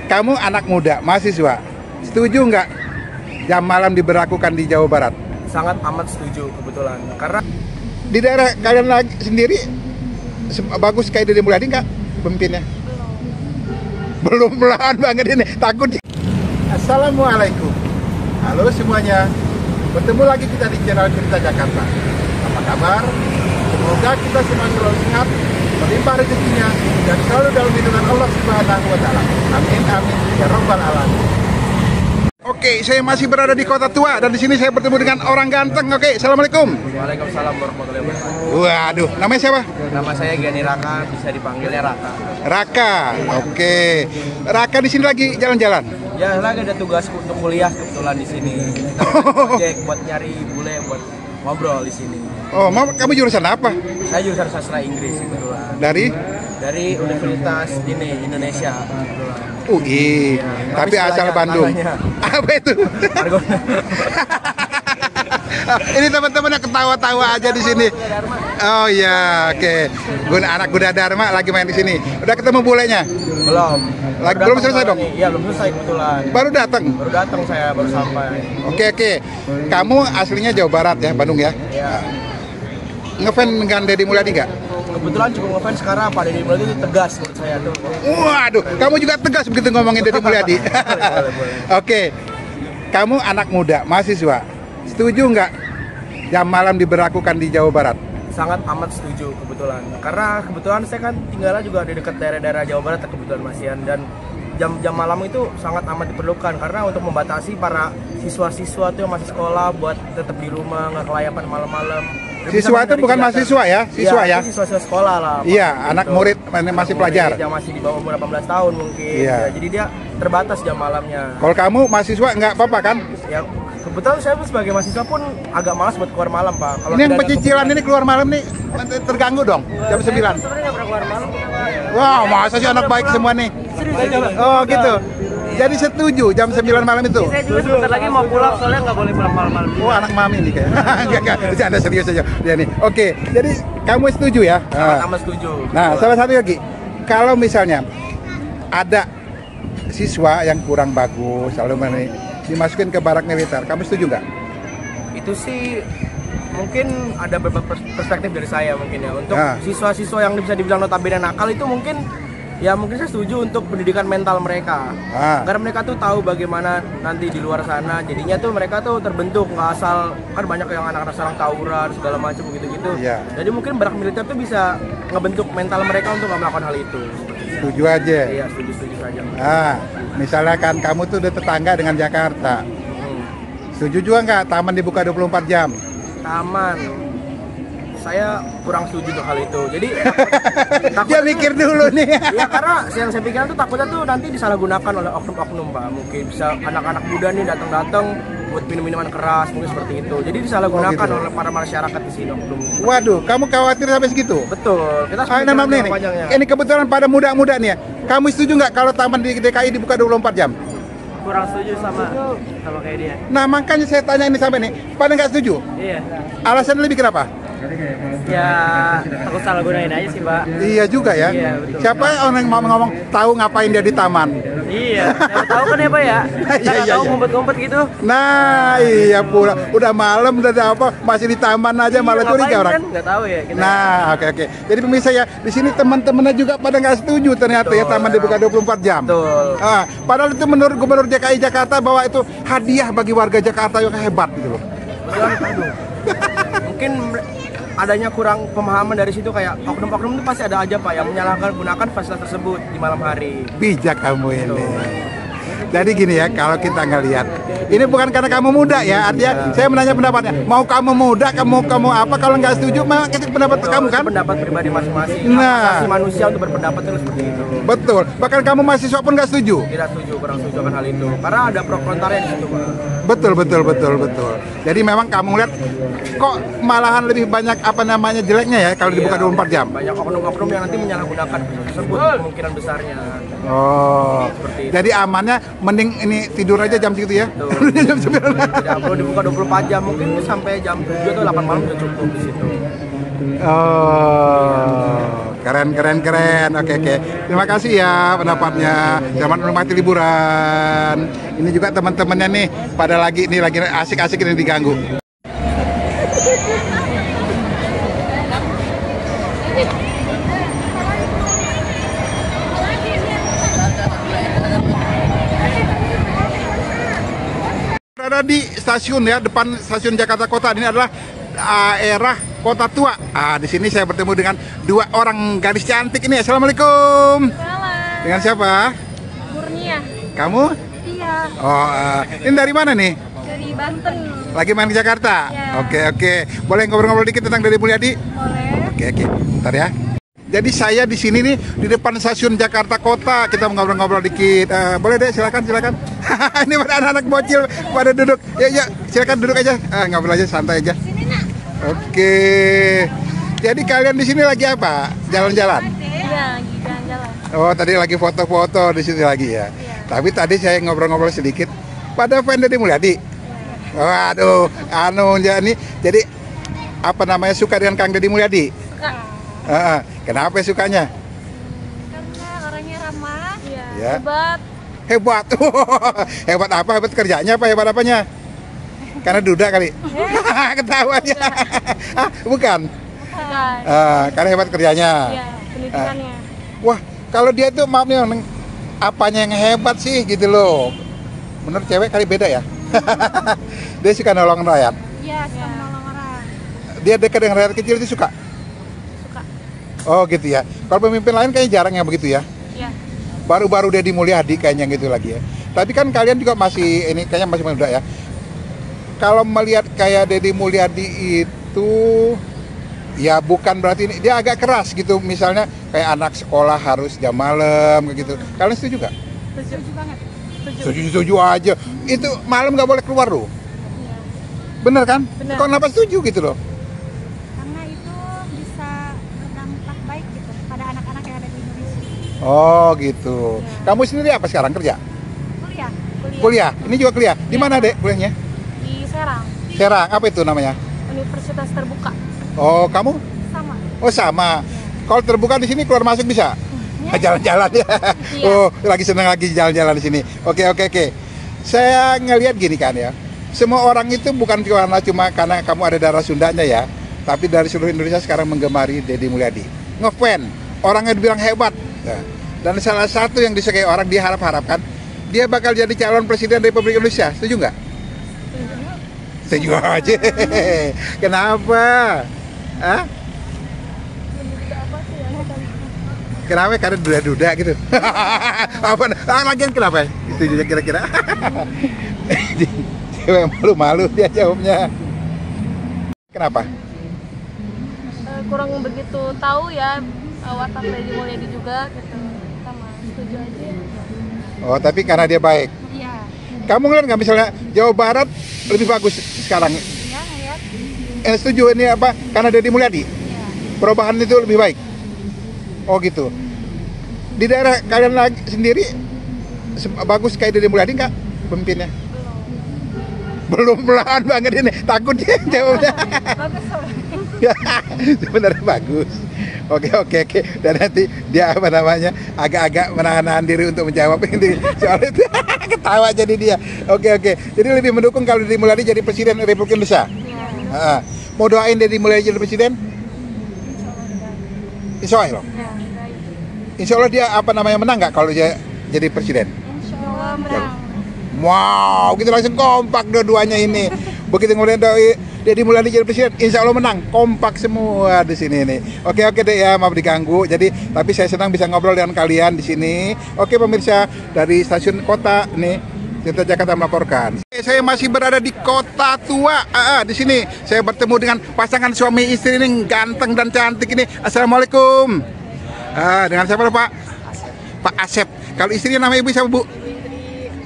Kamu anak muda, mahasiswa, setuju nggak jam malam diberlakukan di Jawa Barat? Sangat amat setuju kebetulan. Karena di daerah kalian lagi sendiri bagus kayak Deddy Mulyadi nggak pemimpinnya? Belum, belahan banget ini, takut. Assalamualaikum, halo semuanya. Bertemu lagi kita di channel Cerita Jakarta. Apa kabar? Semoga kita semua selalu sehat, berlimpah rezekinya, dan selalu dalam lindungan Allah Subhanahu wa Ta'ala. Amin amin ya rabbal alamin. Oke, saya masih berada di Kota Tua dan di sini saya bertemu dengan orang ganteng. Oke, assalamualaikum. Waalaikumsalam warahmatullahi wabarakatuh. Waduh, namanya siapa? Nama saya Gani Raka, bisa dipanggilnya Raka. Raka. Oke, Raka di sini lagi jalan-jalan. Ya, lagi ada tugas untuk kuliah kebetulan di sini. Kita project buat nyari bule buat ngobrol di sini. Oh, kamu jurusan apa? Saya jurusan sastra Inggris kebetulan. Dari Universitas ini Indonesia kebetulan. UI, Ya, tapi asal Bandung. Apa itu? Ini teman-teman yang ketawa-tawa aja di sini. Oh iya, oke. Anak Gunadarma lagi main di sini. Udah ketemu bulenya? Belum. Belum selesai dong? Iya, belum selesai kebetulan. Baru datang? Baru datang saya, baru sampai. Oke. Kamu aslinya Jawa Barat ya, Bandung ya? Iya. Ngefans dengan Deddy Mulyadi nggak? Kebetulan cukup ngefans karena Pak Deddy Mulyadi itu tegas menurut saya tuh. Waduh, kamu juga tegas begitu ngomongin Deddy Mulyadi. Boleh. Oke, kamu anak muda, mahasiswa, setuju nggak jam malam diberlakukan di Jawa Barat? Sangat amat setuju kebetulan. Karena kebetulan saya kan tinggalnya juga di dekat daerah-daerah Jawa Barat kebetulan Masian, dan jam malam itu sangat amat diperlukan karena untuk membatasi para siswa-siswa tuh yang masih sekolah buat tetap di rumah, nggak kelayapan malam-malam. Siswa itu bukan mahasiswa ya? Siswa ya? Siswa sekolah lah. Iya, anak murid masih pelajar. Yang masih di bawah umur 18 tahun mungkin. Iya. Ya, jadi dia terbatas jam malamnya. Kalau kamu mahasiswa nggak apa-apa kan? Ya, kebetulan saya sebagai mahasiswa pun agak malas buat keluar malam, Pak. Kalau Ini yang tidak ada pecicilan ini keluar malam nih terganggu dong, jam 9. sebenarnya nggak pernah keluar malam. Wow, masa sih anak baik semua nih? Oh gitu. Jadi setuju jam 9 malam itu? Saya juga sebentar lagi mau pulang, soalnya nggak boleh pulang malam-malam. Oh, anak mami nih kayak. Enggak, bercanda serius aja dia nih. Oke, jadi kamu setuju ya? Sama setuju. Nah, salah satu lagi, kalau misalnya ada siswa yang kurang bagus, lalu dimasukin ke barak militer, kamu setuju nggak? Itu sih mungkin ada beberapa perspektif dari saya mungkin ya. Untuk siswa-siswa yang bisa dibilang notabene nakal itu mungkin saya setuju untuk pendidikan mental mereka. Karena mereka tuh tahu bagaimana nanti di luar sana, jadinya tuh mereka tuh terbentuk, nggak asal, kan banyak yang anak-anak sekarang tawuran segala macam gitu-gitu. Jadi mungkin barak militer tuh bisa ngebentuk mental mereka untuk nggak melakukan hal itu. Setuju aja? Iya, setuju saja. Misalnya kan kamu tuh udah tetangga dengan Jakarta. Setuju juga nggak taman dibuka 24 jam? Taman, saya kurang setuju untuk hal itu. Jadi dia mikir dulu nih. Ya, karena yang saya pikirkan tuh takutnya tuh nanti disalahgunakan oleh oknum-oknum, Pak. Mungkin bisa anak-anak muda nih datang-datang buat minum-minuman keras, mungkin seperti itu. Jadi disalahgunakan oleh para masyarakat di sini, oknum. Waduh, kamu khawatir sampai segitu? Betul. Kita ini kebetulan pada muda-muda nih ya. Kamu setuju nggak kalau taman di DKI dibuka 24 jam? Kurang setuju sama kayak dia. Nah, makanya saya tanya ini sampai nih, pada nggak setuju? Iya. Alasan lebih kenapa? Ya, takut salah gunain aja sih, Pak. Iya juga ya. Iya, betul. Siapa orang yang ngomong tahu ngapain dia di taman? Iya, tahu kan ya, Pak ya? Iya. Tahu ngumpet-ngumpet gitu. Nah, iya pula. Udah malam udah apa masih di taman aja malah curiga orang. Nggak tahu ya. Nah, oke. Jadi pemirsa ya, di sini teman-temannya juga pada nggak setuju ternyata. Betul, ya taman dibuka 24 jam. Betul. Padahal itu menurut Gubernur DKI Jakarta bahwa itu hadiah bagi warga Jakarta yang hebat gitu loh. Mungkin adanya kurang pemahaman dari situ, kayak oknum-oknum itu pasti ada aja, Pak, yang menyalahgunakan fasilitas tersebut di malam hari. Bijak kamu ini. Jadi gini ya, kalau kita ngelihat, ini bukan karena kamu muda ya, artinya saya menanya pendapatnya. Mau kamu muda, kamu apa, kalau nggak setuju, memang itu pendapat kamu kan? Pendapat pribadi masing-masing. Nah, asasi manusia untuk berpendapat itu seperti itu. Betul. Bahkan kamu mahasiswa pun nggak setuju. Tidak setuju, kurang setuju akan hal itu. Karena ada pro kontranya di situ, Pak. Betul. Jadi memang kamu lihat kok malahan lebih banyak jeleknya ya kalau dibuka 24 jam. Banyak oknum-oknum yang nanti menyalahgunakan tersebut kemungkinan besarnya. Oh. Jadi amannya mending ini tidur aja jam segitu ya. Jam 9. Tidak perlu dibuka 24 jam, mungkin sampai jam 7 atau 8 malam sudah cukup di situ. Oh. Keren. Oke. Terima kasih ya pendapatnya. Selamat menikmati liburan. Ini juga teman-temannya nih pada lagi asik-asik ini diganggu. Berada di stasiun ya, depan stasiun Jakarta Kota. Ini adalah daerah Kota Tua. Di sini saya bertemu dengan dua orang gadis cantik ini. Assalamualaikum. Salam. Dengan siapa? Murnia. Kamu? Iya. Oh, ini dari mana nih? Dari Banten. Lagi main ke Jakarta? Ya. Oke. Boleh ngobrol-ngobrol dikit tentang Deddy Mulyadi? Boleh. Oke. Bentar ya. Jadi saya di sini nih di depan stasiun Jakarta Kota. Kita mau ngobrol-ngobrol dikit. Boleh deh, silakan. Ini pada anak-anak bocil pada duduk. Ya, silakan duduk aja. Ngobrol aja, santai aja. Sini nak. Oke. Jadi kalian di sini lagi apa? Jalan-jalan? Iya, lagi jalan-jalan. Oh, tadi lagi foto-foto di sini lagi ya. Iya. Tapi tadi saya ngobrol-ngobrol sedikit. Pada fan Deddy Mulyadi. Waduh, jadi apa namanya, suka dengan Kang Deddy Mulyadi? Suka. Kenapa sukanya? Karena orangnya ramah. Iya. Ya. Hebat. Hebat apa? Hebat kerjanya apa? Hebat apanya? Karena duda kali. Ketawanya. Bukan. Bukan. Karena hebat kerjanya. Iya, pendidikannya. Wah, kalau dia tuh maaf nih, apanya yang hebat sih gitu loh. Menurut cewek kali beda ya. Dia suka nolong rakyat. Iya, suka menolong orang. Dia dekat dengan rakyat kecil itu suka. Suka. Oh gitu ya. Kalau pemimpin lain kayaknya jarang yang begitu ya. Iya. Baru-baru Deddy Mulyadi kayaknya gitu lagi ya. Tapi kan kalian juga masih ini kayaknya masih muda ya. Kalau melihat kayak Deddy Mulyadi itu ya bukan berarti ini dia agak keras gitu. Misalnya kayak anak sekolah harus jam malam kayak gitu. Kalian setuju nggak? Setuju banget. Setuju aja. Itu malam nggak boleh keluar loh. Iya. Bener kan? Bener. Kok kenapa setuju gitu loh? Karena itu bisa berdampak baik gitu pada anak-anak yang ada di Indonesia. Oh gitu. Ya. Kamu sendiri apa sekarang kerja? Kuliah. Kuliah. Ini juga kuliah. Di mana dek kuliahnya? Di Serang. Serang. Apa itu namanya? Universitas Terbuka. Oh kamu? Sama. Oh sama. Kalau terbuka di sini keluar masuk bisa? Jalan-jalan ya. Iya. Oh lagi seneng lagi jalan-jalan di sini. Oke. Saya ngelihat gini kan ya. Semua orang itu bukan cuma karena kamu ada darah Sundanya ya, tapi dari seluruh Indonesia sekarang menggemari Deddy Mulyadi. Ngefan. Orangnya dibilang hebat. Nah, dan salah satu yang disukai orang dia harapkan dia bakal jadi calon presiden Republik Indonesia. Setuju nggak? Setuju aja. Kenapa? Hah? Kenapa? Karena duda-duda gitu. Apa? Lagian kenapa? Setuju kira-kira. Cewek malu-malu dia jawabnya. Kenapa? Kurang begitu tahu ya watak Deddy Mulyadi juga gitu. Sama setuju aja. Oh, tapi karena dia baik. Iya. Kamu ngeliat nggak misalnya Jawa Barat lebih bagus sekarang? Iya, ya. Setuju ini apa? Karena Deddy Mulyadi? Iya. Perubahan itu lebih baik? Oh gitu. Di daerah kalian lagi sendiri bagus kayak Deddy Mulyadi nggak pemimpinnya? Belum belahan banget ini. Takut dia jawabnya. Bagus soalnya. Sebenarnya bagus. Oke. Dan nanti dia apa namanya agak-agak menahan diri untuk menjawab ini soal itu. Ketawa jadi dia. Oke. Jadi lebih mendukung kalau Deddy Mulyadi jadi presiden Republik Indonesia. Iya. Mau doain Deddy Mulyadi jadi presiden? Insya Allah. Ya, Insya Allah dia apa namanya menang nggak kalau dia jadi presiden? Insya Allah menang. Wow, gitu langsung kompak dua-duanya ini. Begitu ngeliat Deddy Mulyadi jadi presiden, insya Allah menang. Kompak semua di sini nih. Oke deh ya, maaf diganggu. Tapi saya senang bisa ngobrol dengan kalian di sini. Oke pemirsa dari stasiun kota nih, Tirta Jakarta melaporkan. Saya masih berada di Kota Tua. Di sini saya bertemu dengan pasangan suami istri ini ganteng dan cantik ini. Assalamualaikum. Dengan siapa Pak? Pak Asep. Kalau istrinya namanya ibu siapa Bu?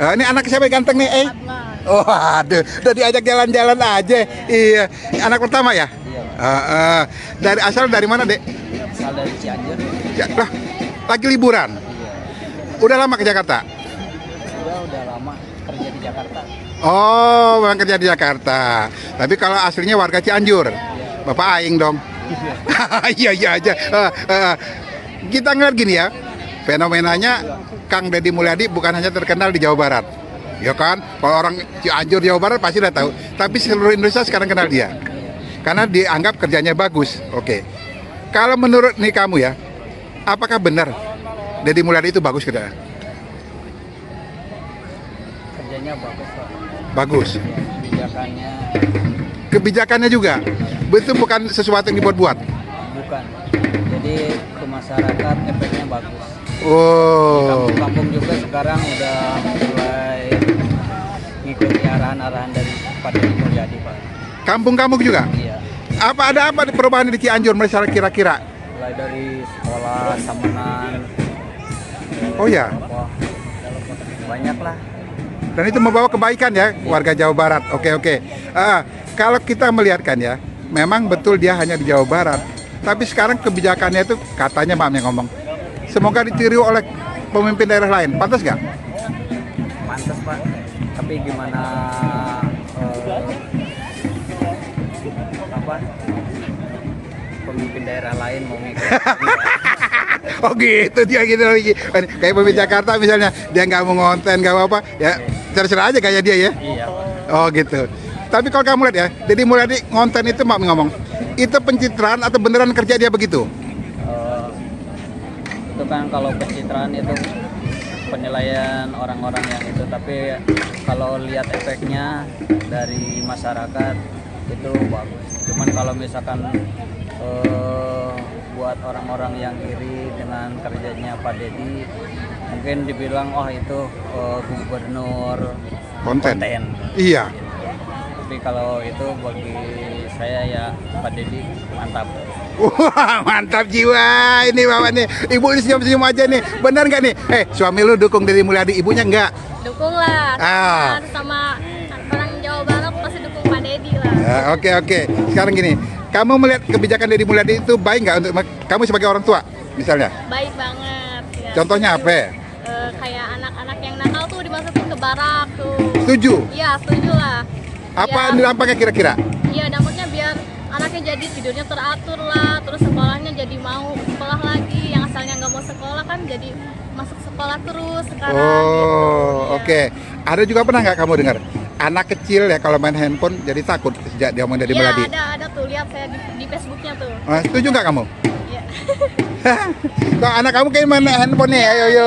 Ini anak siapa yang ganteng nih? Oh aduh, udah diajak jalan-jalan aja. Iya, anak pertama ya? Iya. Dari mana dek? Asal dari Cianjur. Ya, lah, lagi liburan. Udah lama ke Jakarta? Udah lama kerja di Jakarta. Oh, memang kerja di Jakarta. Tapi kalau aslinya warga Cianjur, Bapak Aing dong. Iya aja. kita ngeliat gini ya, fenomenanya Kang Deddy Mulyadi bukan hanya terkenal di Jawa Barat, ya kan? Kalau orang Cianjur Jawa Barat pasti udah tahu, tapi seluruh Indonesia sekarang kenal dia, karena dianggap kerjanya bagus. Oke, kalau menurut nih kamu ya, apakah benar Deddy Mulyadi itu bagus kerjanya? Kerjanya bagus Pak. Bagus. Ya, Kebijakannya juga, betul bukan sesuatu yang dibuat-buat. bukan. Jadi ke masyarakat efeknya bagus. Oh. Kampung-kampung juga sekarang udah mulai ngikuti arahan-arahan dari Pak Deddy Mulyadi Pak. Kampung-kampung juga? Iya. Ada apa di perubahan di Cianjur masyarakat kira-kira? Mulai dari sekolah, samenan. Oh ya. Banyak lah. Dan itu membawa kebaikan ya warga Jawa Barat. Oke. Kalau kita melihatkan ya, memang betul dia hanya di Jawa Barat. Tapi sekarang kebijakannya itu katanya maaf yang ngomong, semoga ditiru oleh pemimpin daerah lain. Pantas nggak? Pantas Pak. Tapi gimana pemimpin daerah lain mau ngikut? Oh gitu dia gitu lagi. Kayak pemimpin Jakarta misalnya, dia nggak mau ngonten nggak apa-apa, ya terserah aja kayak dia ya. Iya Pak. Oh gitu. Tapi kalau kamu lihat ya, Deddy Mulyadi ngonten itu maaf ngomong, itu pencitraan atau beneran kerja dia begitu? Itu kan kalau pencitraan itu penilaian orang-orang yang itu, tapi kalau lihat efeknya dari masyarakat itu bagus. Cuman kalau misalkan buat orang-orang yang iri dengan kerjanya Pak Deddy, mungkin dibilang oh itu gubernur Konten. Iya. Tapi kalau itu bagi saya ya Pak Deddy mantap. Wah mantap jiwa ini bapak nih. Ibu ini senyum-senyum aja nih. Benar nggak nih? Suami lu dukung Deddy Mulyadi, ibunya nggak? Dukung lah. Sama orang Jawa Barat pasti dukung Pak Deddy lah. Oke. Sekarang gini, kamu melihat kebijakan Deddy Mulyadi itu baik nggak untuk kamu sebagai orang tua misalnya? Baik banget. Ya. Contohnya apa? Kayak anak-anak yang nakal tuh dimasukin ke barak tuh. Setuju? Iya setuju lah. Apa Ya. dampaknya kira-kira? Iya dampaknya biar anaknya jadi tidurnya teratur lah, terus sekolahnya jadi mau sekolah lagi, yang asalnya nggak mau sekolah kan jadi masuk sekolah terus sekarang. Oh, gitu. Ya. oke. Ada juga pernah nggak kamu dengar anak kecil ya kalau main handphone jadi takut sejak dia ngomong Deddy Mulyadi? Iya ada tuh, lihat saya di Facebooknya tuh. Setuju nggak kamu? Iya. Kok anak kamu kayak main handphone nih? Ayo.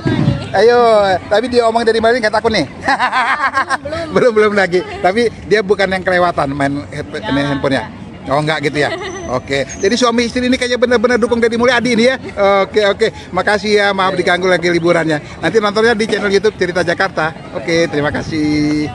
Sama nih. Ayo, tapi dia omong Deddy Mulyadi nggak takut nih? belum lagi. Tapi dia bukan yang kelewatan main handphonenya. Oh enggak gitu ya. Oke. Jadi suami istri ini kayaknya benar-benar dukung Deddy Mulyadi ini ya. Oke. Makasih ya, maaf diganggu lagi liburannya. Nanti nontonnya di channel YouTube Cerita Jakarta. Oke, terima kasih.